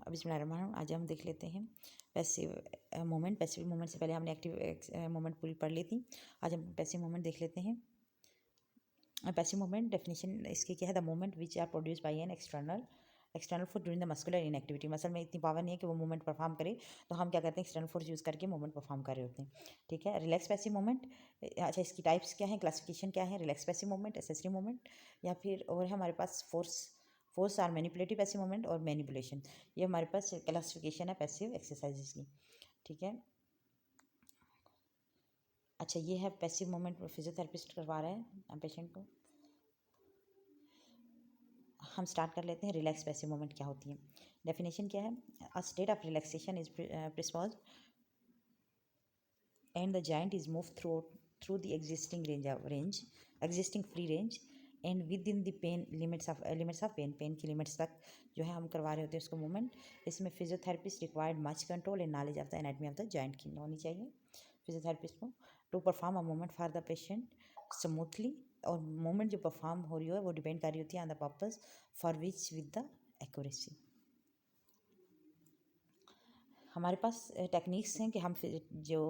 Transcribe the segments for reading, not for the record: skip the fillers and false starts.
बिस्मिल्लाहिर्रहमानिर्रहीम। आज हम देख लेते हैं पैसिव मोमेंट। पैसिव मोमेंट से पहले हमने एक्टिव मोमेंट पूरी पढ़ ली थी। आज हम पैसिव मोमेंट देख लेते हैं। पैसिव मोमेंट डेफिनेशन इसकी क्या है? The moment which are produce by an external force during the muscular inactivity. Muscle में इतनी पावर नहीं है कि वो मूवमेंट परफॉर्म करे, तो हम क्या करते हैं? एक्सटर्नल फोर्स यूज़ करके मूवमेंट परफॉर्म कर रहे होते हैं। ठीक है। रिलैक्स पैसिव मोमेंट, अच्छा इसकी टाइप्स क्या है, क्लासिफिकेशन क्या है? Relax passive moment, accessory moment, या फिर और है हमारे पास force or manipulative passive moment और मैनिपुलेशन। ये हमारे पास क्लासिफिकेशन है पैसिव एक्सरसाइजेज की। ठीक है। अच्छा ये है पैसिव मोमेंट फिजियोथेरेपिस्ट करवा रहे हैं पेशेंट को। हम स्टार्ट कर लेते हैं। रिलैक्स पैसिव मोमेंट क्या होती है? डेफिनेशन क्या है? A state of relaxation is presupposed and the joint is move through the existing free range and with in the pain limits of pain की लिमिट्स तक जो है हम करवा रहे होते हैं उसको मूवमेंट। इसमें physiotherapist required much control and knowledge of the anatomy of the joint की होनी चाहिए फिजियोथेरेपिस्ट को to perform a movement for the patient smoothly. और मूवमेंट जो परफॉर्म हो रही हो वो डिपेंड कर रही होती है on the purpose for which with the accuracy. हमारे पास टेक्निक्स हैं कि हम जो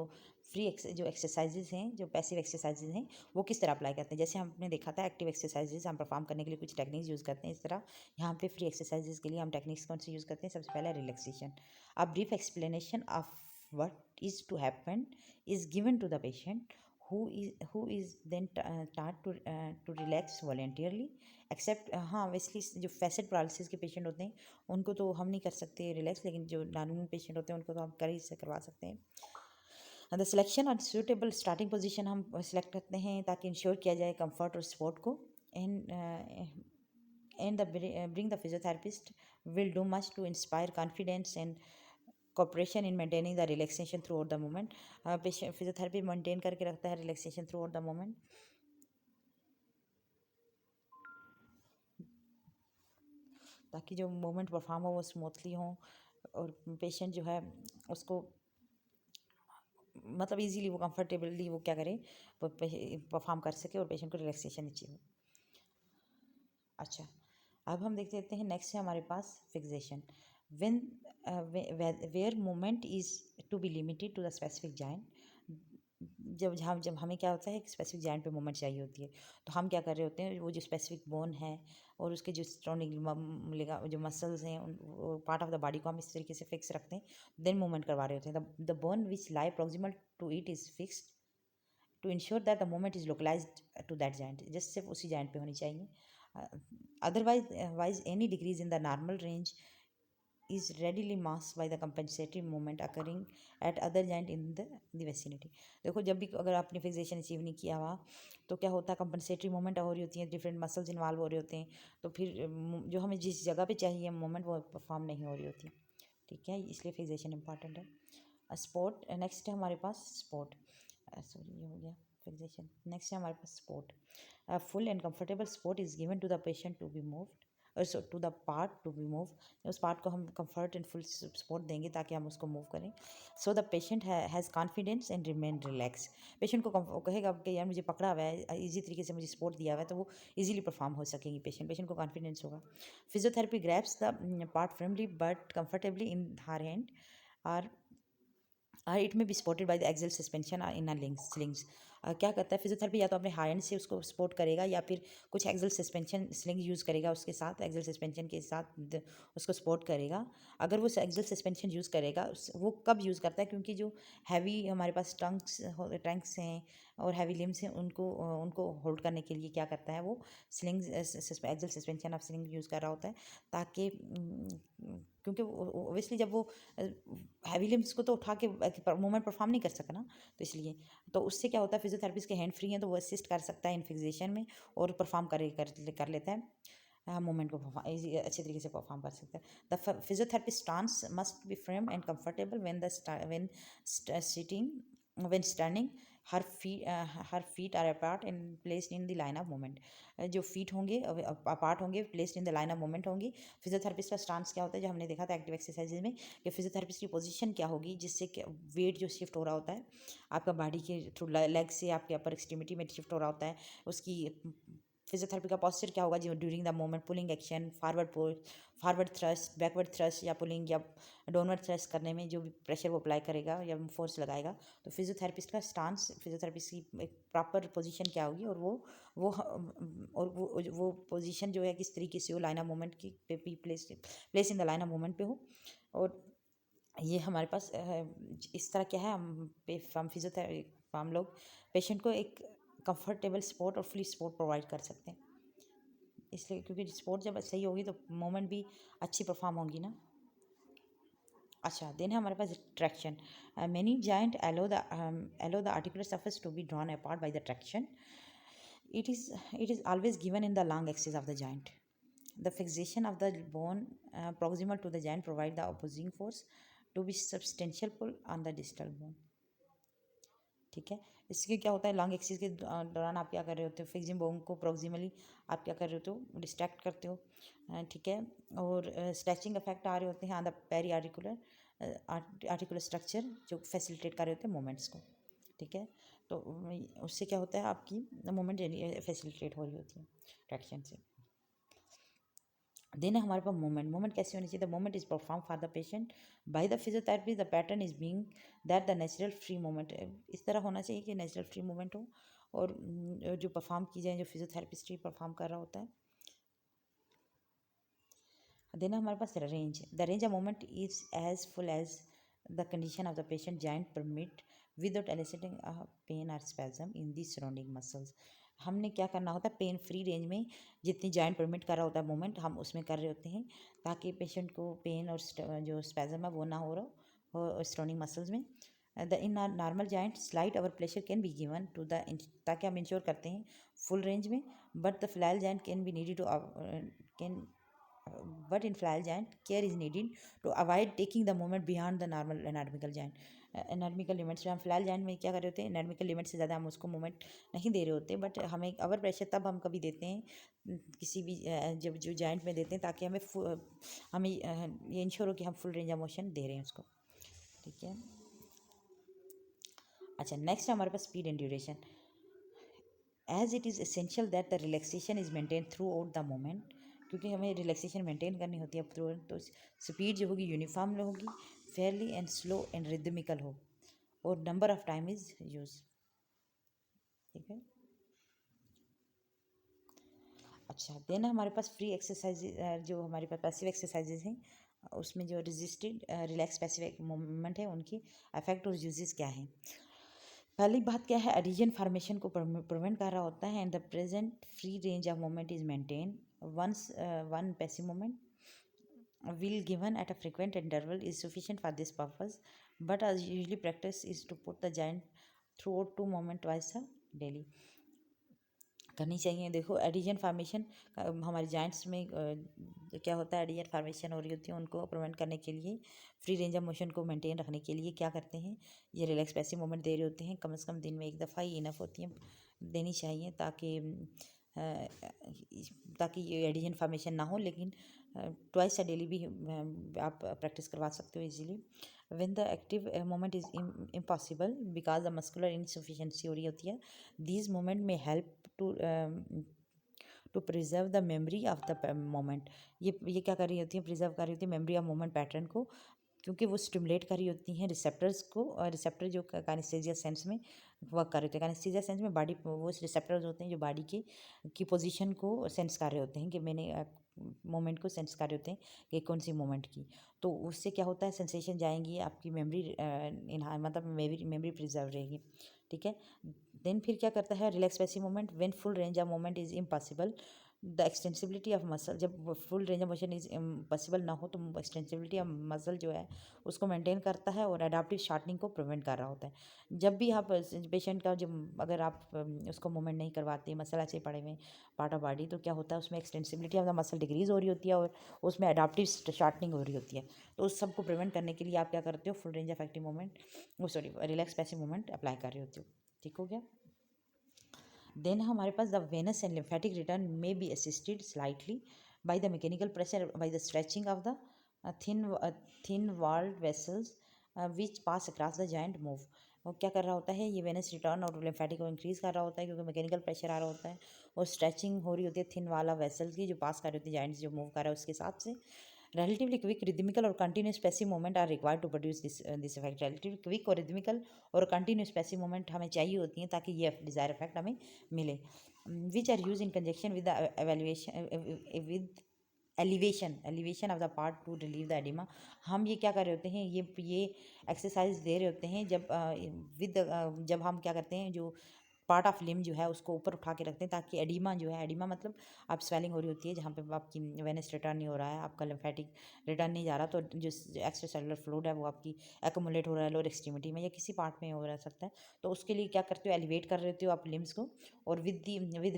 जो एक्सरसाइजेज हैं, जो पैसिव एक्सरसाइजेज हैं, वो किस तरह अप्लाई करते हैं। जैसे हमने देखा था एक्टिव एक्सरसाइजेज हम परफॉर्म करने के लिए कुछ टेक्निक्स यूज़ करते हैं, इस तरह यहाँ पे फ्री एक्सरसाइजेज के लिए हम टेक्निक्स कौन सी यूज़ करते हैं? सबसे पहले relaxation. A brief explanation of what is to happen is given to the patient who is then taught to relax voluntarily except. हाँ वैसे जो फैसेट पैरालिसिस के पेशेंट होते हैं उनको तो हम नहीं कर सकते रिलैक्स, लेकिन जो नॉर्मल पेशेंट होते हैं उनको तो हम कर ही से करवा सकते हैं। द सिलेक्शन और सूटेबल स्टार्टिंग पोजीशन हम सिलेक्ट करते हैं ताकि इंश्योर किया जाए कंफर्ट और सपोर्ट को। And the bring the physiotherapist will do much to inspire confidence and cooperation in maintaining the relaxation throughout the moment. Patient physiotherapy maintain करके रखता है relaxation throughout the moment. ताकि जो moment perform हो वो smoothly हो और patient जो है उसको मतलब इजीली वो कंफर्टेबली वो क्या करे, वो परफॉर्म कर सके और पेशेंट को रिलैक्सेशन अचीव हो। अच्छा अब हम देख लेते हैं नेक्स्ट है हमारे पास fixation. When where moment is to be limited to the specific joint. जब हमें क्या होता है एक स्पेसिफिक जॉइंट पे मोमेंट चाहिए होती है, तो हम क्या कर रहे होते हैं वो जो स्पेसिफिक बोन है और उसके जो सराउंडिंग जो मसल्स हैं पार्ट ऑफ द बॉडी को हम इस तरीके से फिक्स रखते हैं, देन मूवमेंट करवा रहे होते हैं। The bone which lie proximal to it is fixed to ensure that the movement is localised to that joint. Just सिर्फ उसी जॉइंट पे होनी चाहिए। otherwise any decrease in the normal range is readily masked by the compensatory movement occurring at other joint in the vicinity। देखो जब भी अगर आपने फिक्सेशन अचीव नहीं किया हुआ तो क्या होता है, कंपनसेटरी मूवमेंट हो रही होती है, डिफरेंट मसल्स इन्वॉल्व हो रहे होते हैं, तो फिर जो हमें जिस जगह पे चाहिए मूवमेंट वो परफॉर्म नहीं हो रही होती। ठीक है, इसलिए फिक्सेशन इंपॉर्टेंट है। स्पोर्ट नेक्स्ट है हमारे पास स्पोर्ट, सॉरी ये हो गया फिक्सेशन। नेक्स्ट है हमारे पास support. Full and comfortable support is given to the patient to be moved to the part to be move. उस पार्ट को हम कंफर्ट एंड फुल सपोर्ट देंगे ताकि हम उसको मूव करें। So the patient has confidence and remain relax. Patient को कहेगा कि यार मुझे पकड़ा हुआ है, ईजी तरीके से मुझे सपोर्ट दिया हुआ है, तो वो ईजिली परफॉर्म हो सकेंगी। पेशेंट को कॉन्फिडेंस होगा। Physiotherapy grabs the part firmly but comfortably in her hand और इट में be supported by the axial suspension in a slings. क्या करता है फिजियोथेरेपी, या तो अपने हैंड से उसको सपोर्ट करेगा या फिर कुछ एक्सेल सस्पेंशन स्लिंग यूज़ करेगा, उसके साथ एक्सेल सस्पेंशन के साथ उसको सपोर्ट करेगा। अगर वो एक्सेल सस्पेंशन यूज़ करेगा वो कब यूज़ करता है, क्योंकि जो हैवी हमारे पास टंक्स हैं और हैवी लिम्स हैं उनको होल्ड करने के लिए क्या करता है वो sling axial suspension of sling use कर रहा होता है, ताकि क्योंकि ओबियसली जब वो हैवी लिम्स को तो उठा के मूवमेंट परफॉर्म नहीं कर सका ना, तो इसलिए तो उससे क्या होता है फिजियोथेरेपिस्ट के हैंड फ्री हैं तो वो असिस्ट कर सकता है इन फिक्सेशन में और परफॉर्म कर लेता है मूवमेंट को अच्छे तरीके से परफॉर्म कर सकता है। The physiotherapist stance must be frame and comfortable when sitting when standing. Her feet are apart and placed in the line of movement. जो फीट होंगे अपार्ट होंगे, placed in the line of movement होंगी। Physiotherapist का stance क्या होता है, जो हमने देखा था एक्टिव एक्सरसाइजेज में कि फिजियोथेरेपिस्ट की पोजीशन क्या होगी जिससे वेट जो शिफ्ट हो रहा होता है आपका बॉडी के थ्रू लेग से आपके अपर एक्सट्रीमिटी में शिफ्ट हो रहा होता है, उसकी फिजियोथेरेपी का पॉस्चर क्या होगा, जो during the moment pulling action, forward thrust, backward thrust या पुलिंग या डाउनवर्ड थ्रस्ट करने में जो भी प्रेशर वो अप्लाई करेगा या फोर्स लगाएगा, तो फिजियोथेरेपिस्ट का स्टांस, फिजियोथेरेपिस्ट की एक प्रॉपर पोजीशन क्या होगी, और वो पोजीशन जो है किस तरीके से हो, लाइन ऑफ मूवमेंट की पे place in the line of movement पे हो। और ये हमारे पास इस तरह क्या है, हम फिजियोथेरेपी हम लोग पेशेंट को एक कंफर्टेबल सपोर्ट और फ्री सपोर्ट प्रोवाइड कर सकते हैं, इसलिए क्योंकि सपोर्ट जब सही होगी तो मूवमेंट भी अच्छी परफॉर्म होगी ना। अच्छा, देन है हमारे पास traction. Many joint allow the articular surface to be drawn apart by the traction. It is always given in the long axis of the joint. The fixation of the bone proximal to the joint provide the opposing force to be substantial pull on the distal bone. ठीक है, इसके क्या होता है, long axis के दौरान आप क्या कर रहे होते हो, फिक्सिंग बोन को प्रोक्सिमली आप क्या कर रहे होते हो, डिस्ट्रैक्ट करते हो, ठीक है, और स्ट्रेचिंग इफेक्ट आ रहे होते हैं on the peri articular structure जो फैसिलिटेट कर रहे होते हैं मूवमेंट्स को। ठीक है, तो उससे क्या होता है, आपकी मूवमेंट फैसिलिटेट हो रही होती है ट्रैक्शन से। देन हमारे पास मूवमेंट कैसे होनी चाहिए, the movement is perform for the patient by the physiotherapy, the pattern is being that the natural free movement, इस तरह होना चाहिए कि नेचुरल फ्री मूवमेंट हो, और जो परफॉर्म की जाए, जो फिजियोथेरेपिस्ट ही परफॉर्म कर रहा होता है। देन हमारे पास range of movement is as full as the condition of the patient joint permit without eliciting pain और spasm in the surrounding muscles. हमने क्या करना होता है, पेन फ्री रेंज में जितनी जॉइंट परमिट कर रहा होता है मूवमेंट, हम उसमें कर रहे होते हैं, ताकि पेशेंट को पेन और जो स्पैज्म है वो ना हो रहा हो सराउंडिंग मसल्स में। The in normal joint slight over pressure can be given to the, ताकि हम इंश्योर करते हैं फुल रेंज में, but the flail joint can be needed to can but in flagell joint care is needed to avoid taking the movement beyond the normal anatomical joint. Anatomical limits जो हम flail joint में क्या कर रहे होते हैं, anatomical limit से ज़्यादा हम उसको मूवमेंट नहीं दे रहे होते, बट हमें अवर प्रेशर तब हम कभी देते हैं किसी भी जब जो जॉइंट में देते हैं, ताकि हमें ये इंश्योर हो कि हम फुल रेंज ऑफ मोशन दे रहे हैं उसको। ठीक है, अच्छा, नेक्स्ट हमारे पास speed and duration. As it is essential that the relaxation is maintain throughout the moment, क्योंकि हमें रिलैक्सेशन मेंटेन करनी होती है थ्रू, तो स्पीड जो होगी यूनिफॉर्म होगी, Fairlie and slow and rhythmical हो, और number of time is use. ठीक है, अच्छा, देन हमारे पास फ्री एक्सरसाइज, जो हमारे पास पैसिव एक्सरसाइजेज हैं, उसमें जो रजिस्टेड रिलैक्स पैसिव मूवमेंट है, उनकी इफेक्ट और यूजेस क्या हैं। पहली बात क्या है, एडिजन फॉर्मेशन को प्रिवेंट कर रहा होता है, and the present free range of movement is maintain once one passive movement will given at a frequent interval is sufficient for this purpose, but as usually practice is to put the giant throughout two moment twice a daily करनी चाहिए। देखो, एडिजन formation हमारे joints में क्या होता है, एडिजन formation हो रही होती है, उनको प्रिवेंट करने के लिए, फ्री रेंज ऑफ मोशन को मेंटेन रखने के लिए क्या करते हैं, ये रिलैक्स पैसिव मूवमेंट दे रहे होते हैं, कम से कम दिन में एक दफ़ा ही इनफ होती है, देनी चाहिए, ताकि ये एडिजन फार्मेशन ना हो, लेकिन ट्वाइस अ डेली भी आप प्रैक्टिस करवा सकते हो easily. When the active moment is impossible because the muscular insufficiency हो रही होती है, दीज मोमेंट में help to preserve the memory of the moment. ये क्या कर रही होती है, प्रिजर्व कर रही होती है मेमोरी ऑफ मोमेंट पैटर्न को, क्योंकि वो स्टिमुलेट कर रही होती हैं रिसेप्टर्स को, और रिसेप्टर जो काइनेस्थेसिया सेंस में वर्क कर रहे होते हैं। काइनेस्थेसिया सेंस में बॉडी, वो रिसेप्टर्स होते हैं जो बॉडी की पोजीशन को सेंस कर रहे होते हैं, कि मैंने मोमेंट को सेंस कर रहे होते हैं कि कौन सी मोमेंट की, तो उससे क्या होता है, सेंसेशन जाएंगी, आपकी मेमोरी मतलब मेमोरी प्रिजर्व रहेगी। ठीक है, देन फिर क्या करता है, relax passive moment when full range of moment is impossible, the extensibility of muscle, जब full range of motion is impossible ना हो, तो एक्सटेंसिबिलिटी ऑफ मसल जो है उसको मेंटेन करता है, और अडाप्टिव शार्टनिंग को प्रिवेंट कर रहा होता है। जब भी आप पेशेंट का, जब अगर आप उसको मूवमेंट नहीं करवाते, मसल ऐसे पड़े हुए पार्ट ऑफ बॉडी, तो क्या होता है, उसमें extensibility of the muscle decrease हो रही होती है, और उसमें अडाप्टिव शार्टनिंग हो रही होती है। तो उस सबको प्रिवेंट करने के लिए आप क्या करते हो, full range of active movement, वो sorry relax passive movement apply कर रहे होते हो। ठीक हो गया, देन हमारे पास the venous and lymphatic return may be assisted slightly by the mechanical pressure by the stretching of the thin walled vessels which pass across the joint move. और क्या कर रहा होता है, ये वेनस रिटर्न और लिम्फेटिक को इंक्रीज़ कर रहा होता है, क्योंकि मैकेनिकल प्रेशर आ रहा होता है और स्ट्रेचिंग हो रही होती है थिन वाला वेसल की, जो पास कर रही होती है जॉइंट्स जो मूव कर रहा है उसके हिसाब से। relatively quick rhythmical और continuous passive movement are required to produce this effect। relatively quick और rhythmical और continuous passive movement हमें चाहिए होती हैं ताकि ये desired effect हमें मिले, which are used in conjunction with the evaluation with elevation of the part to relieve the edema। हम ये क्या कर रहे होते हैं, ये एक्सरसाइज दे रहे होते हैं जब हम क्या करते हैं, जो पार्ट ऑफ लिम जो है उसको ऊपर उठा के रखते हैं ताकि एडिमा जो है, एडिमा मतलब आप स्वेलिंग हो रही होती है जहाँ पे आपकी वेनस रिटर्न नहीं हो रहा है, आपका लिम्फेटिक रिटर्न नहीं जा रहा, तो जो एक्स्ट्रा सेलुलर फ्लूइड है वो आपकी एक्यूमुलेट हो रहा है लोअर एक्सट्रीमिटी में या किसी पार्ट में हो रह सकता है। तो उसके लिए क्या करते हो, एलिवेट कर रहे होते हो आप लिम्स को, और with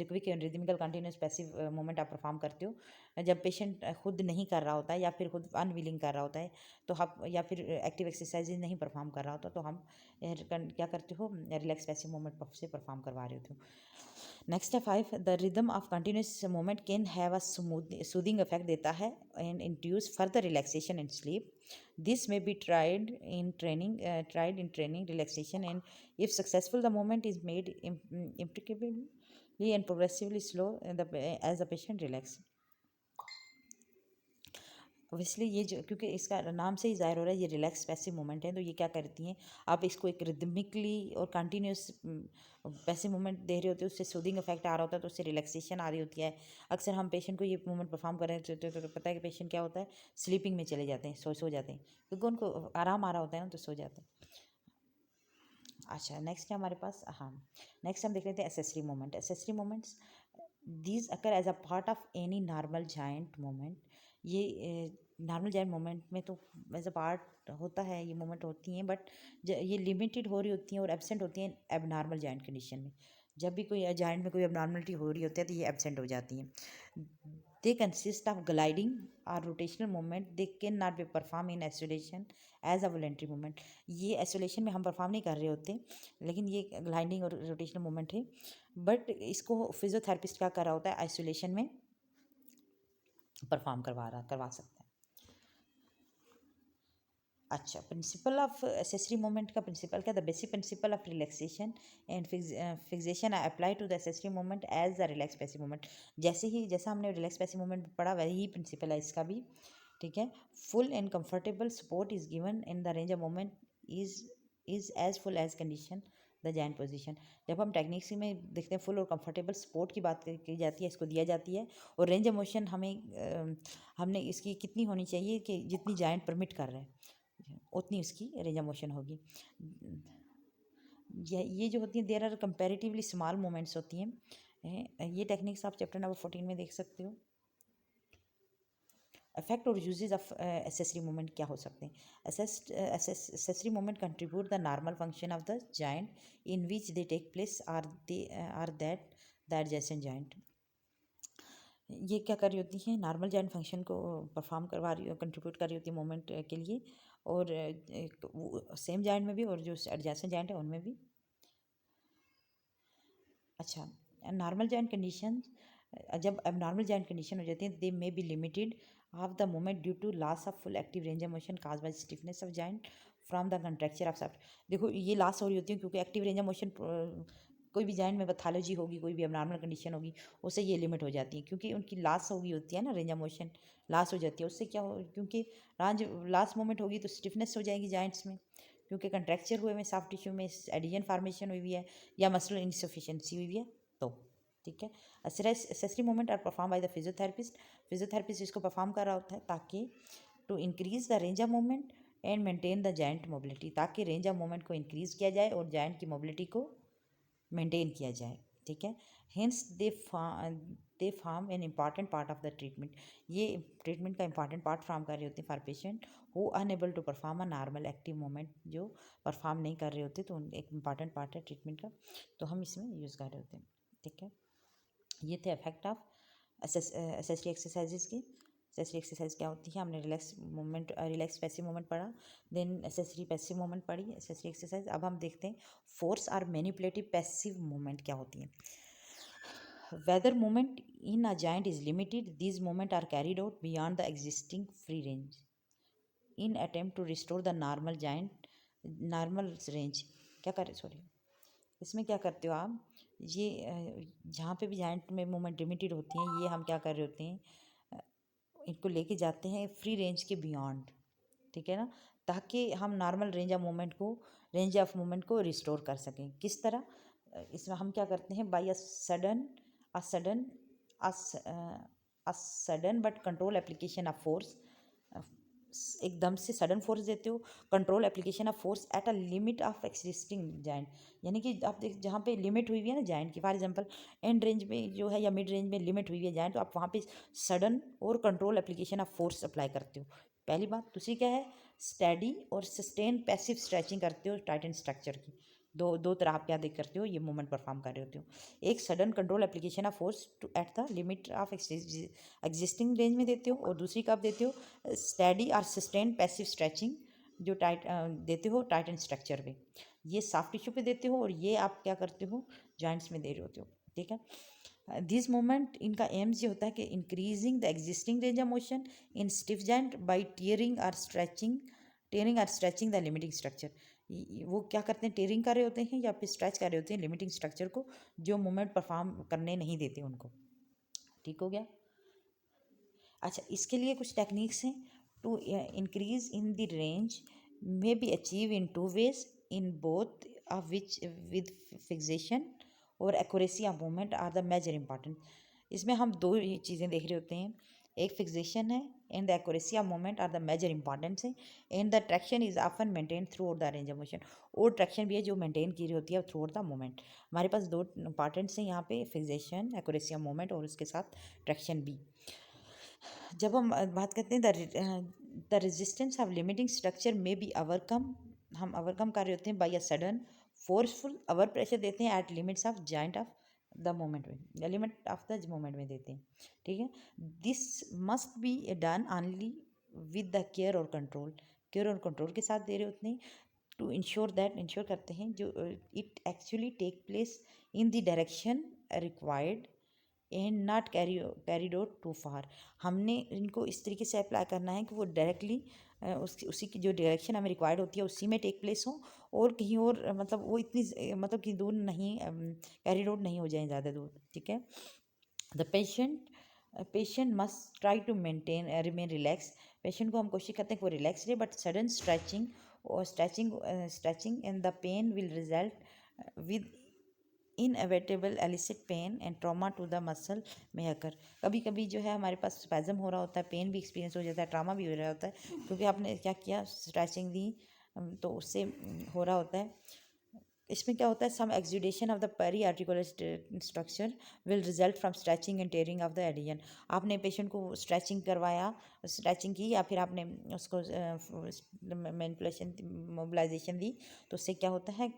quick and rhythmical continuous passive movement आप परफॉर्म करते हो। जब पेशेंट खुद नहीं कर रहा होता है या फिर खुद अनविलिंग कर रहा होता है, तो हम या फिर एक्टिव एक्सरसाइज नहीं परफॉर्म कर रहा होता, तो हम क्या करते हो, रिलैक्स पैसिव मूवमेंट से परफॉर्म करवा रहे होते हो। नेक्स्ट है 5, the rhythm of continuous movement can have a soothing effect देता है and induce further relaxation and sleep. This में B tried in training relaxation, and if successful the movement is made impeccably and progressively slow as the patient relax। Obviously ये जो, क्योंकि इसका नाम से ही ज़ाहिर हो रहा है ये रिलैक्स पैसिव मूवमेंट है, तो ये क्या करती हैं, आप इसको एक रिदमिकली और कंटिन्यूस पैसिव मूवमेंट दे रहे होते हैं, उससे सूदिंग इफेक्ट आ रहा होता है, तो उससे रिलैक्सेशन आ रही होती है। अक्सर हम पेशेंट को ये मूवमेंट परफॉर्म कर रहे हैं तो पता है कि पेशेंट क्या होता है, स्लीपिंग में चले जाते हैं, सो जाते हैं, क्योंकि उनको आराम आ रहा होता है ना, तो सो जाते हैं। अच्छा, नेक्स्ट है हमारे पास, हाँ, नेक्स्ट हम देख लेते हैं accessory movement. Accessory movements these occur as a part of any normal joint movement. ये नॉर्मल जॉइंट मूवमेंट में तो एज अ पार्ट होता है, ये मूवमेंट होती हैं, बट ये लिमिटेड हो रही होती हैं और एब्सेंट होती हैं एबनॉर्मल जॉइंट कंडीशन में। जब भी कोई जॉइंट में कोई एबनॉर्मलिटी हो रही होती है तो ये एब्सेंट हो जाती हैं। दे कंसिस्ट ऑफ ग्लाइडिंग और rotational movement, they can not be perform in isolation as a voluntary movement. ये आइसोलेशन में हम परफॉर्म नहीं कर रहे होते, लेकिन ये ग्लाइडिंग और रोटेशनल मूवमेंट है, बट इसको फिजियोथेरेपिस्ट क्या कर रहा होता है, आइसोलेशन में परफॉर्म करवा सकता है। अच्छा, प्रिंसिपल ऑफ एसेसरी मूवमेंट का प्रिंसिपल क्या, the basic principle of relaxation and fixation apply to the accessory movement as the relax passive movement. जैसा हमने रिलैक्स पैसिव मूवमेंट पढ़ा वही प्रिंसिपल है इसका भी, ठीक है। Full and comfortable support is given in the range of movement is as full as condition the joint position. जब हम टेक्निक्स में देखते हैं फुल और कंफर्टेबल सपोर्ट की बात की जाती है, इसको दिया जाती है, और रेंज ऑफ मोशन हमने इसकी कितनी होनी चाहिए कि जितनी जॉइंट परमिट कर रहे हैं उतनी उसकी रेंज ऑफ मोशन होगी। ये जो होती हैं there are comparatively small movements होती हैं। ये टेक्निक्स आप चैप्टर नंबर 14 में देख सकते हो। इफेक्ट और यूजेज ऑफ एसेसरी मूवमेंट क्या हो सकते हैं। Accessory movement contribute the normal function of the joint in which they take place are that the adjacent joint. ये क्या कर रही होती हैं, नॉर्मल जॉइंट फंक्शन को परफॉर्म करवा रही, कंट्रीब्यूट कर रही होती है मूवमेंट के लिए, और सेम जॉइंट में भी और जो एडजेसेंट जॉइंट है उनमें भी। अच्छा, नॉर्मल जॉइंट कंडीशन, जब अब नॉर्मल जॉइंट कंडीशन हो जाती है, they may be limited of the movement due to loss of full active range of motion cause by stiffness of joint from the contracture of soft. देखो ये loss हो रही होती है क्योंकि एक्टिव रेंज ऑफ मोशन, कोई भी joint में पैथोलॉजी होगी, कोई भी अबनॉर्मल कंडीशन होगी, उससे ये लिमिट हो जाती है क्योंकि उनकी लॉस हो गई होती है ना, रेंज ऑफ मोशन लॉस हो जाती है। उससे क्या हो, क्योंकि लास्ट मोमेंट होगी तो स्टिफनेस हो जाएगी जॉइंट्स में, क्योंकि कंट्रेक्चर हुए में सॉफ्ट टिश्यू में एडिजन फार्मेशन हुई है या मसलर इनसफिशिएंसी हुई है, तो ठीक है। Accessory movement are perform by the physiotherapist. Physiotherapist इसको परफॉर्म कर रहा होता है ताकि to increase the range of movement and maintain the joint mobility, ताकि रेंज ऑफ मूवमेंट को इंक्रीज किया जाए और जॉइंट की मोबिलिटी को मेंटेन किया जाए, ठीक है। Hence they form an important part of the treatment. ये ट्रीटमेंट का इंपॉर्टेंट पार्ट फॉर्म कर रहे होते हैं for patient who unable to perform a normal active movement, जो परफॉर्म नहीं कर रहे होते, तो एक इंपॉर्टेंट पार्ट है ट्रीटमेंट का, तो हम इसमें यूज़ कर रहे होते हैं, ठीक है। ये थे इफेक्ट ऑफ एसेसरी एक्सरसाइजेज की। एसेसरी एक्सरसाइज क्या होती है, हमने रिलैक्स पैसिव मूवमेंट पढ़ा, देन एसेसरी पैसिव मूवमेंट पढ़ी, एसेसरी एक्सरसाइज। अब हम देखते हैं फोर्स और मैनिपुलेटिव पैसिव मूवमेंट क्या होती है। Whether movement in a joint is limited, these movement are carried out beyond the existing free range in attempt to restore the normal joint normal range. क्या कर सॉरी इसमें क्या करते हो आप, ये जहाँ पे भी जॉइंट में मूवमेंट लिमिटेड होती हैं, ये हम क्या कर रहे होते हैं, अ, इनको लेके जाते हैं फ्री रेंज के बियॉन्ड, ठीक है ना, ताकि हम नॉर्मल रेंज ऑफ मूवमेंट को रिस्टोर कर सकें। किस तरह, इसमें हम क्या करते हैं, by a sudden a sudden but control application of force, एकदम से सडन फोर्स देते हो, control application of force at a limit of existing joint, यानी कि आप देख जहाँ पे लिमिट हुई हुई है ना जॉइंट की, फॉर एग्जांपल एंड रेंज में जो है या मिड रेंज में लिमिट हुई हुई है जॉइंट, तो आप वहाँ पे सडन और control application of force apply करते हो, पहली बात। दूसरी क्या है, स्टेडी और सस्टेन पैसिव स्ट्रेचिंग करते हो टाइटन स्ट्रक्चर की। दो दो तरह आप क्या देख करते हो, ये मूवमेंट परफॉर्म कर रहे होते हो। एक sudden control application of force to at the limit of existing range में देते हो, और दूसरी कब देते हो, स्टेडी और सस्टेन पैसिव स्ट्रेचिंग जो देते हो टाइटन स्ट्रक्चर पे, ये सॉफ्ट टिश्यू पे देते हो, और ये आप क्या करते हो, जॉइंट्स में दे रहे होते हो, ठीक है। दिस मोमेंट इनका एम्स ये होता है कि increasing the existing range of motion in stiff joint by tearing और स्ट्रेचिंग द लिमिटिंग स्ट्रक्चर। वो क्या करते हैं, टेयरिंग कर रहे होते हैं या फिर स्ट्रेच कर रहे होते हैं लिमिटिंग स्ट्रक्चर को, जो मूवमेंट परफॉर्म करने नहीं देते उनको, ठीक हो गया। अच्छा, इसके लिए कुछ टेक्निक्स हैं। To increase in the range may be achieve in two ways, in both of which with fixation और accuracy of movement are the major important. इसमें हम दो ही चीज़ें देख रहे होते हैं, एक फिक्सेशन है and the accuracy of movement are the major importance है, and the traction is often maintain throughout the range of motion, और ट्रैक्शन भी है जो मेंटेन की रही होती है थ्रू आउट द मूवमेंट। हमारे पास दो इंपॉर्टेंट्स हैं यहाँ पे, फिक्सेशन एक्यूरेसी ऑफ मूवमेंट और उसके साथ ट्रैक्शन भी। जब हम बात करते हैं the resistance of limiting structure में बी ओवरकम, हम ओवरकम कर रहे होते हैं by a sudden forceful over pressure देते हैं at limits of joint of the moment में, या लिमिट ऑफ द मोमेंट में देते हैं, ठीक है। This must be done only with the care और कंट्रोल के साथ दे रहे होते हैं, टू इंश्योर करते हैं जो it actually take place in the direction required and not carried out too far. हमने इनको इस तरीके से अप्लाई करना है कि वो डायरेक्टली उसी की जो डायरेक्शन हमें रिक्वायर्ड होती है उसी में टेक प्लेस हो, और कहीं और मतलब वो इतनी मतलब कि दूर नहीं, कैरीड आउट नहीं हो जाए ज़्यादा दूर, ठीक है। The patient must try to maintain remain relax, patient को हम कोशिश करते हैं कि वो रिलैक्स रहे, but sudden stretching and the pain will result with inevitable elicit pain and trauma to the muscle में अकर। कभी कभी जो है हमारे पास स्पैज़म हो रहा होता है, पेन भी एक्सपीरियंस हो जाता है, ट्रामा भी हो रहा होता है, क्योंकि आपने क्या किया, स्ट्रेचिंग दी, तो उससे हो रहा होता है। इसमें क्या होता है, some exudation of the peri articular structure will result from stretching and tearing of the adhesion. आपने पेशेंट को स्ट्रेचिंग की, या फिर आपने उसको मैनिपुलेशन मोबिलाइजेशन दी, तो उससे क्या होता है,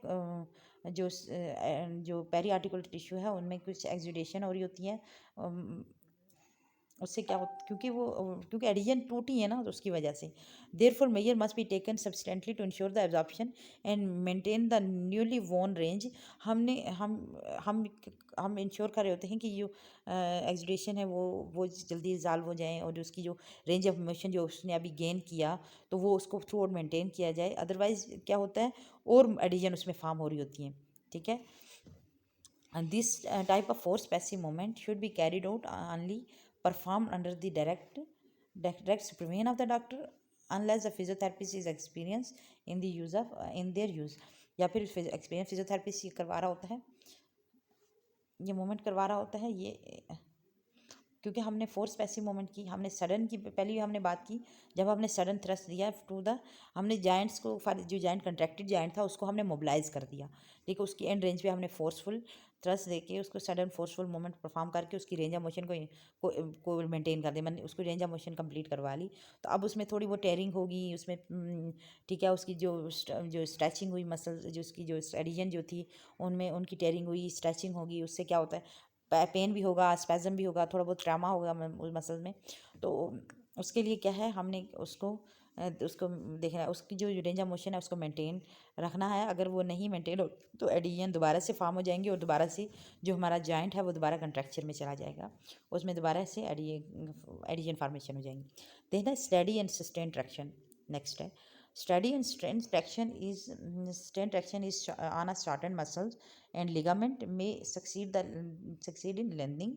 जो पेरी आर्टिकुलर टिश्यू है उनमें कुछ एक्सुडेशन हो रही होती है, उससे क्या होता, क्योंकि एडिशन टूटी है ना, तो उसकी वजह से। Therefore measure must be taken substantially to ensure the absorption and maintain the newly won range. हमने हम इंश्योर कर रहे होते हैं कि जो एक्सुडेशन है वो जल्दी रिजॉल्व हो जाए, और उसकी जो रेंज ऑफ मोशन जो उसने अभी गेन किया, तो वो उसको थ्रू आउट मेंटेन किया जाए, अदरवाइज क्या होता है, और एडिशन उसमें फॉर्म हो रही होती हैं, ठीक है। And this type of force passive movement should be carried out only performed under the direct supervision of the doctor, unless the physiotherapist is experienced in the use of in their use, या फिर experience physiotherapist ये करवा रहा होता है, ये movement करवा रहा होता है, ये क्योंकि हमने फोर्स पैसिव मूवमेंट की, हमने सडन की पहले भी हमने बात की, जब हमने सडन थ्रस्ट दिया टू द, हमने जॉइंट्स को, जो जॉइंट कंट्रैक्टेड जॉइंट था उसको हमने मोबिलाइज कर दिया, ठीक है, उसकी एंड रेंज पे हमने फोर्सफुल थ्रस्ट देके उसको सडन फोर्सफुल मूवमेंट परफॉर्म करके उसकी रेंज ऑफ मोशन को मेंटेन कर दिया, मैंने उसको रेंज ऑफ मोशन कंप्लीट करवा ली। तो अब उसमें थोड़ी वो टेयरिंग होगी उसमें, ठीक है, उसकी जो स्ट्रेचिंग हुई मसल, जो उसकी जो एडिशन जो थी उनमें उनकी टेयरिंग हुई, स्ट्रेचिंग होगी, उससे क्या होता है, पेन भी होगा, स्पैज़म भी होगा, थोड़ा बहुत ट्रामा होगा उस मसल में। तो उसके लिए क्या है, हमने उसको देखना है, उसकी जो रेंज ऑफ मोशन है उसको मेंटेन रखना है। अगर वो नहीं मेंटेन हो तो एडिशन दोबारा से फॉर्म हो जाएंगे, और दोबारा से जो हमारा जॉइंट है वो दोबारा कंट्रैक्चर में चला जाएगा, उसमें दोबारा से एडिशन फॉर्मेशन हो जाएंगी। देखना, steady and sustain traction next है। Steady and strength traction is on a shortened muscles and ligament may succeed in lengthening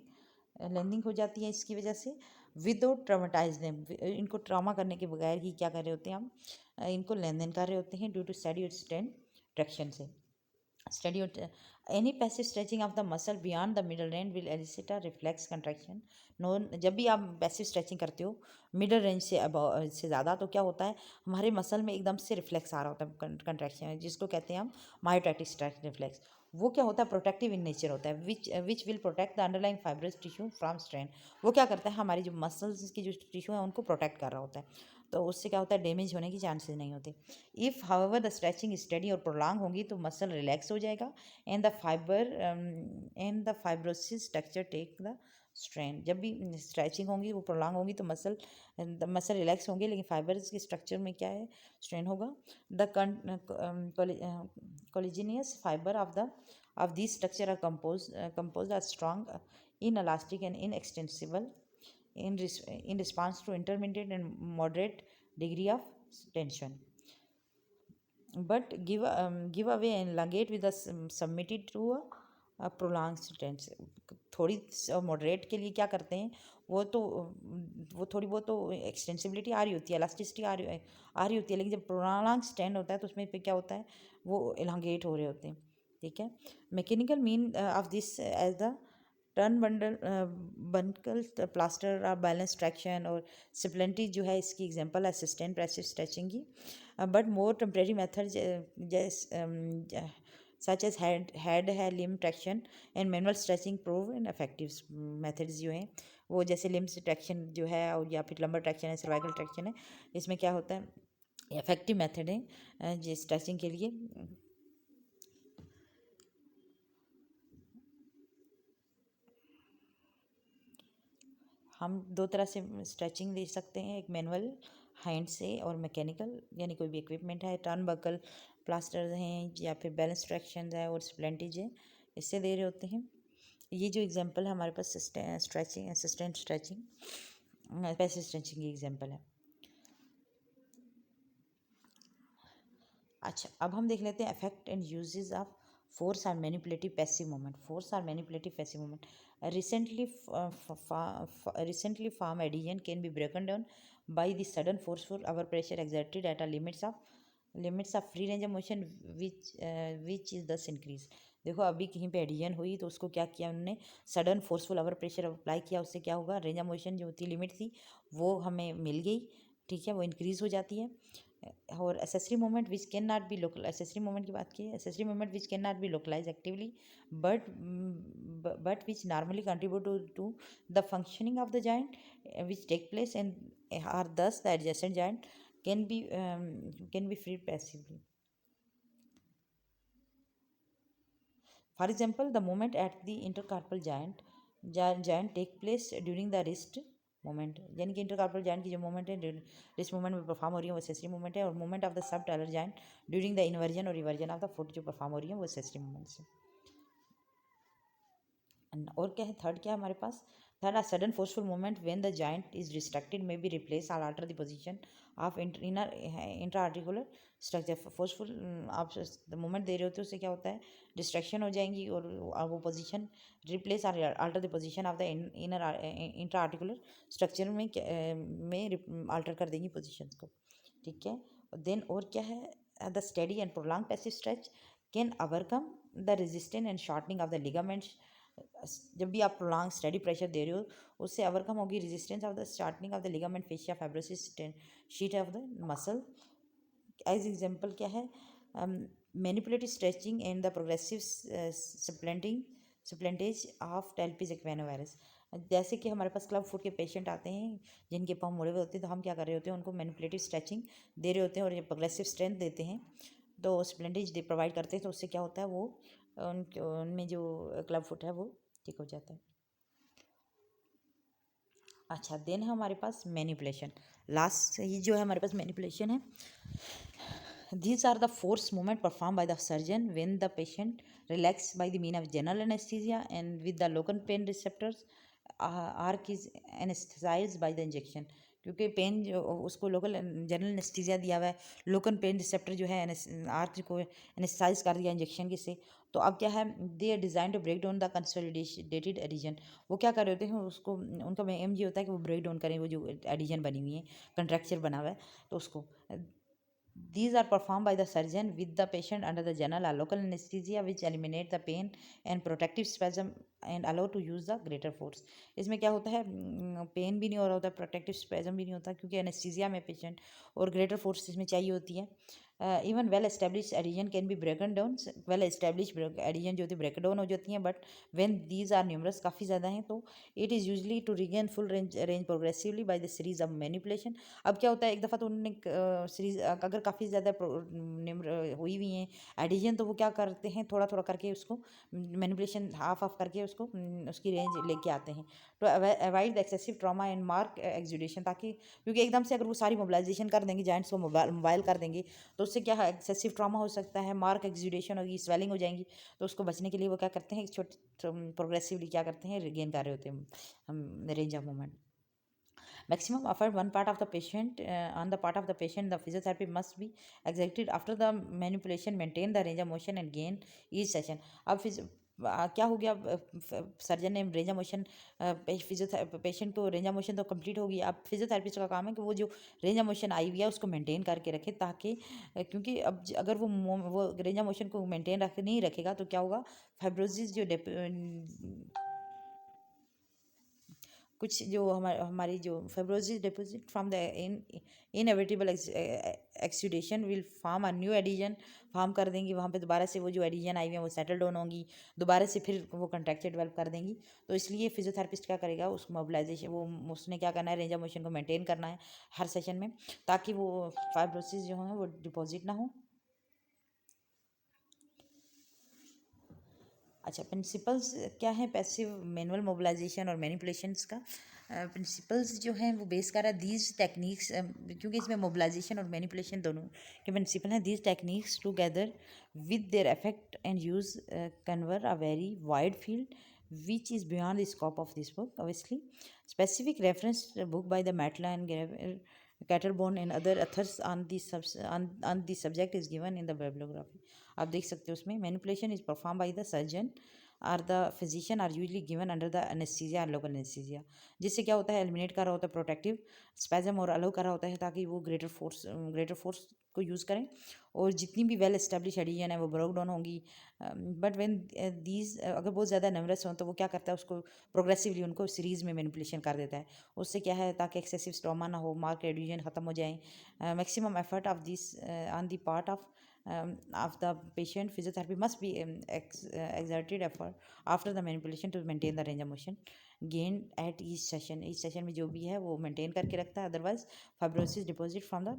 हो जाती है इसकी वजह से विदाउट ट्रामाटाइज देम। इनको ट्रामा करने के बगैर ही क्या कर रहे होते हैं हम, इनको लेनदेन कर रहे होते हैं ड्यू टू स्टडी और स्ट्रेंथ ट्रैक्शन से। स्टडी और any passive stretching of the muscle beyond the middle range will elicit a reflex contraction. Known जब भी आप पैसिव स्ट्रेचिंग करते हो मिडल रेंज से से ज़्यादा, तो क्या होता है हमारे मसल में एकदम से रिफ्लेक्स आ रहा होता है कंट्रैक्शन, जिसको कहते हैं हम मायोटैक्टिक स्ट्रेच रिफ्लेक्स। वो क्या होता है प्रोटेक्टिव इन नेचर होता है, which will protect the underlying fibrous tissue from strain. वो क्या करता है हमारी जो मसल्स की जो टिश्यू है उनको प्रोटेक्ट कर रहा होता है, तो उससे क्या होता है डैमेज होने की चांसेस नहीं होते। If however the stretching study और प्रोलॉन्ग होगी तो मसल रिलैक्स हो जाएगा and the fibrosis structure take the strain. जब भी स्ट्रेचिंग होंगी वो प्रोलॉन्ग होंगी तो मसल रिलैक्स होंगे, लेकिन फाइबर्स के स्ट्रक्चर में क्या है स्ट्रेन होगा। The collagenous fiber of these structure are composed are strong, inelastic and inextensible in response to intermittent and moderate degree of tension, but give away and elongate with the submitted to a prolonged tense। थोड़ी moderate के लिए क्या करते हैं वो थोड़ी बहुत तो एक्सटेंसिबिलिटी आ रही होती है, इलास्टिसिटी आ रही होती है, लेकिन जब प्रोलॉन्ग स्टैंड होता है तो उसमें फिर क्या होता है वो एलोंगेट हो रहे होते हैं। ठीक है, mechanical mean of this as the turn buckle plaster और बैलेंस ट्रैक्शन और सिप्लेंटी जो है इसकी एग्जांपल असिस्टेंट पैसिव स्ट्रेचिंग की। But more temporary method such as head है limb traction and manual stretching prove and effective methods जो हैं वो जैसे लिम्स ट्रैक्शन जो है और या फिर लंबर ट्रैक्शन है, सर्वाइकल ट्रैक्शन है, इसमें क्या होता है इफेक्टिव मेथड है जो स्ट्रेचिंग के लिए। हम दो तरह से स्ट्रेचिंग दे सकते हैं, एक मैनुअल हैंड से और मैकेनिकल यानी कोई भी इक्विपमेंट है, टर्न बकल प्लास्टर हैं या फिर बैलेंस ट्रैक्शन है और स्प्लेंटेज है, इससे दे रहे होते हैं। ये जो एग्जांपल है हमारे पास stretching assistant stretching passive stretching की एग्जांपल है। अच्छा, अब हम देख लेते हैं effect and uses of force और मैनिपुलेटिव पैसिव मूवमेंट। फोर्स और manipulative passive movement recently formed adhesion can be broken down by the sudden forceful over pressure exerted at a limits of free range of motion which is thus increased। देखो अभी कहीं पे addition हुई तो उसको क्या किया उन्होंने sudden forceful over pressure apply किया, उससे क्या होगा रेंज ऑफ मोशन जो होती लिमिट थी वो हमें मिल गई। ठीक है, वो इंक्रीज हो जाती है। और accessory moment which can not B local, accessory moment की बात की है, accessory moment which can not B localise actively but which normally contribute to the functioning of the joint which take place and are thus the adjacent joint can be freed passively। For example, the movement at the intercarpal joint take place during the wrist moment, यानी कि intercarpal joint की जो movement है wrist movement में perform हो रही है वो एसेसरी मूवमेंट है, और movement of the sub taller joint during the inversion और रिवर्जन ऑफ द फुट जो परफॉर्म हो रही है वो एसेसरी मूवमेंट्स है। और क्या है थर्ड, क्या है हमारे पास third, a sudden forceful movement when the joint is restricted may be replaced or alter the position of inner intra-articular structure। Forceful आप मूवमेंट दे रहे होते हो उससे क्या होता है डिस्ट्रैक्शन हो जाएंगी और वो पोजीशन रिप्लेस और alter the position of the inner intra articular structure में अल्टर कर देंगी पोजीशंस को। ठीक है, देन और क्या है the steady and prolong passive stretch can overcome the resistance and shortening of the ligaments. जब भी आप प्रोलॉन्ग स्टडी प्रेशर दे रहे हो उससे ओवरकम होगी resistance of the shortening of the ligament fascia fibrosis sheet of the muscle. As example क्या है manipulative stretching and the progressive splintage of talipes equinovarus. जैसे कि हमारे पास क्लब फुट के पेशेंट आते हैं जिनके पाँव मुड़े हुए होते हैं, तो हम क्या कर रहे होते हैं उनको मैनिपुलेटिव स्ट्रेचिंग दे रहे होते हैं और ये प्रोग्रेसिव स्ट्रेंथ देते हैं तो स्प्लेंटेज प्रोवाइड करते हैं, तो उससे क्या होता है वो उनमें जो क्लब फुट है वो ठीक हो जाता है। अच्छा, देन है हमारे पास मैनिपुलेशन, लास्ट ये जो है हमारे पास मैनिपुलेशन है। These are the force movement performed by the surgeon when the patient relaxed by the mean of general anesthesia and with the local pain receptors arc is anesthetized by the injection। क्योंकि pen जो उसको local general anaesthesia दिया हुआ है, local pen receptor जो है arch को anaesthetise कर दिया इंजेक्शन के से। तो अब क्या है, they are design to break down the consolidated addition. वो क्या कर रहे होते हैं उसको, उनका एम ये होता है कि वो ब्रेक डाउन करें वो जो एडिशन बनी हुई है, कंट्रैक्चर बना हुआ है, तो उसको these are performed by the surgeon with the patient under the general or local anesthesia which eliminate the pain and protective spasm and allow to use the greater force। इसमें क्या होता है, पेन भी नहीं हो रहा होता, प्रोटेक्टिव स्पेजम भी नहीं होता, क्योंकि एनेस्थीसिया में पेशेंट, और ग्रेटर फोर्स इसमें चाहिए होती है। Even well establish adhesion can be broken down. Well establish adhesion जो होती है ब्रेक डाउन हो जाती हैं, but when these are numerous, काफ़ी ज़्यादा हैं, तो it is usually to regain full range progressively by the series of manipulation. अब क्या होता है, एक दफ़ा तो उन्होंने सीरीज अगर काफ़ी ज़्यादा हुई हुई हैं एडिजन, तो वो क्या करते हैं, थोड़ा थोड़ा करके उसको मैनिपुलेशन हाफ ऑफ करके उसको उसकी रेंज लेके आते हैं, तो avoid the excessive trauma and mark exudation. ताकि क्योंकि एकदम से अगर वो सारी मोबिलाइजेशन कर देंगे, जॉइंट्स को मोबाइल कर देंगे, तो उससे क्या है, एक्सेसिव ट्रॉमा हो सकता है, मार्क एक्सुडेशन होगी, स्वेलिंग हो जाएंगी। तो उसको बचने के लिए वो क्या करते हैं, एक छोटे प्रोग्रेसिवली क्या करते हैं, रिगेन कर रहे होते हैं हम range of movement. Maximum effort one part of the patient on the part of the patient, the physiotherapy must be executed after the manipulation, maintain the range of motion and gain each session। अब क्या हो गया, surgeon ने range of motion, patient को range of motion तो complete होगी। अब physiotherapist का काम है कि वो जो रेंज ऑफ मोशन आई हुई है उसको मेंटेन करके रखे, ताकि क्योंकि अब अगर वो रेंज ऑफ मोशन को मेंटेन नहीं रखेगा तो क्या होगा, फाइब्रोसिस जो कुछ जो हमारी जो fibrosis deposit from the inevitable exudation will form a new adhesion, form कर देंगी वहाँ पे दोबारा से, वो जो एडिजन आई हुई है वो सेटल डाउन होंगी, दोबारा से फिर वो कंट्रैक्चर डेवलप कर देंगी। तो इसलिए फिजियोथेरेपिस्ट क्या करेगा, उस मोबिलाइजेशन, वो उसने क्या करना है, रेंज ऑफ मोशन को मेंटेन करना है हर सेशन में, ताकि वो फाइब्रोसिस जो है वो डिपॉजिट ना हो। अच्छा, प्रिंसिपल्स क्या है पैसिव मैनुअल मोबिलाइजेशन और मैनिपुलेशंस का। प्रिंसिपल्स जो हैं वो बेस कर रहा है दीज टेक्निक्स, क्योंकि इसमें मोबिलाइजेशन और मैनिपुलेशन दोनों के प्रिंसिपल हैं। These techniques together with their effect and use Kanwar a very wide field which is beyond the scope of this book, obviously. Specific reference book by the Matla and Catterborn and other authors on the subject is given in the bibliography। आप देख सकते हो उसमें, manipulation is perform by the surgeon or the physician are usually given under the anaesthesia और local anaesthesia. जिससे क्या होता है, एलिमिनेट कर रहा होता है प्रोटेक्टिव स्पैजम और अलाउ कर रहा होता है, ताकि वो ग्रेटर फोर्स को यूज़ करें, और जितनी भी वेल एस्टेब्लिश एडिजन है वो ब्रोक डाउन होंगी। बट व्हेन दीज अगर बहुत ज़्यादा नमरस हों, तो वो क्या करता है, उसको प्रोग्रेसिवली उनको सीरीज़ में मैनिपुलेशन कर देता है। उससे क्या है, ताकि एक्सेसिव स्टोमा ना हो, मार्क एडिजन ख़त्म हो जाए। Maximum effort of this on the part of the patient, physiotherapy must be exerted effort after the manipulation to maintain the range of motion gain at each session। each session में जो भी है वो maintain करके रखता है, otherwise fibrosis deposit from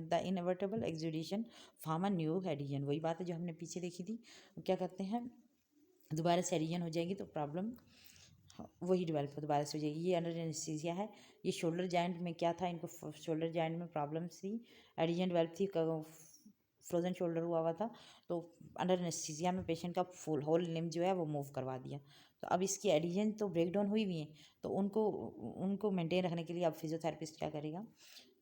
the inevitable exudation form a new adhesion। वही बात है जो हमने पीछे देखी थी, क्या करते हैं, दोबारा से एडिजन हो जाएगी तो प्रॉब्लम वही डेवलप दोबारा से हो जाएगी। ये अंडर एनेस्थीसिया है। ये शोल्डर जॉइंट में क्या था, इनको शोल्डर जॉइंट में प्रॉब्लम्स थी, एडिजन डेवलप थी, फ्रोजन शोल्डर हुआ हुआ था, तो अंडर एनेस्थीसिया में पेशेंट का फुल होल लिम्ब जो है वो मूव करवा दिया। तो अब इसकी एडिजन तो ब्रेक डाउन हुई हुई है, तो उनको मेंटेन रखने के लिए अब फिजियोथेरेपिस्ट क्या करेगा,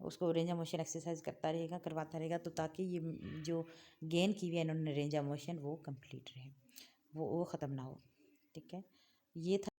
उसको रेंज ऑफ मोशन एक्सरसाइज करवाता रहेगा, तो ताकि ये जो गेन की हुई है इन्होंने रेंज ऑफ मोशन वो कंप्लीट रहे, वो ख़त्म ना हो। ठीक है, ये था।